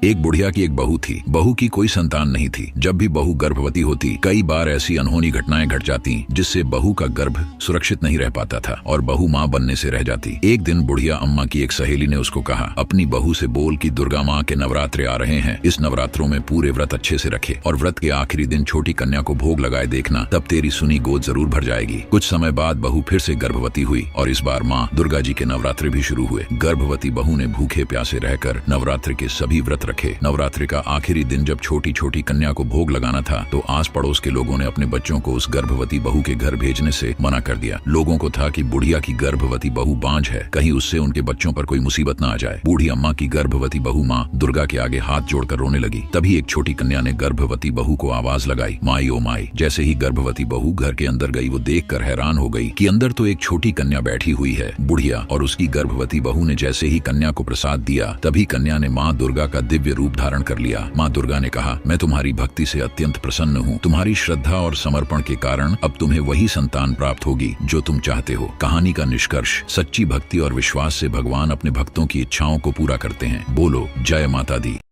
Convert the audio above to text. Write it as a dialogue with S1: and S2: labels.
S1: एक बुढ़िया की एक बहू थी। बहू की कोई संतान नहीं थी। जब भी बहू गर्भवती होती, कई बार ऐसी अनहोनी घटनाएं घट जाती जिससे बहू का गर्भ सुरक्षित नहीं रह पाता था और बहू माँ बनने से रह जाती। एक दिन बुढ़िया अम्मा की एक सहेली ने उसको कहा, अपनी बहू से बोल कि दुर्गा माँ के नवरात्रे आ रहे हैं, इस नवरात्रों में पूरे व्रत अच्छे से रखे और व्रत के आखिरी दिन छोटी कन्या को भोग लगाए देखना, तब तेरी सुनी गोद जरूर भर जाएगी। कुछ समय बाद बहू फिर से गर्भवती हुई और इस बार माँ दुर्गा जी के नवरात्रे भी शुरू हुए। गर्भवती बहू ने भूखे प्यासे रहकर नवरात्रि के सभी व्रत रखे। नवरात्रि का आखिरी दिन जब छोटी छोटी कन्या को भोग लगाना था तो आस पड़ोस के लोगों ने अपने बच्चों को उस गर्भवती बहू के घर भेजने से मना कर दिया। लोगों को था कि बुढ़िया की गर्भवती बहू बांझ है, कहीं उससे उनके बच्चों पर कोई मुसीबत न आ जाए। बूढ़ी अम्मा की गर्भवती बहू माँ दुर्गा के आगे हाथ जोड़कर रोने लगी। तभी एक छोटी कन्या ने गर्भवती बहू को आवाज लगाई, माई ओ माई। जैसे ही गर्भवती बहू घर के अंदर गई, वो देखकर हैरान हो गई कि अंदर तो एक छोटी कन्या बैठी हुई है। बुढ़िया और उसकी गर्भवती बहू ने जैसे ही कन्या को प्रसाद दिया, तभी कन्या ने माँ दुर्गा का दिव्य रूप धारण कर लिया। माँ दुर्गा ने कहा, मैं तुम्हारी भक्ति से अत्यंत प्रसन्न हूँ। तुम्हारी श्रद्धा और समर्पण के कारण अब तुम्हें वही संतान प्राप्त होगी जो तुम चाहते हो। कहानी का निष्कर्ष, सच्ची भक्ति और विश्वास से भगवान अपने भक्तों की इच्छाओं को पूरा करते हैं। बोलो जय माता दी।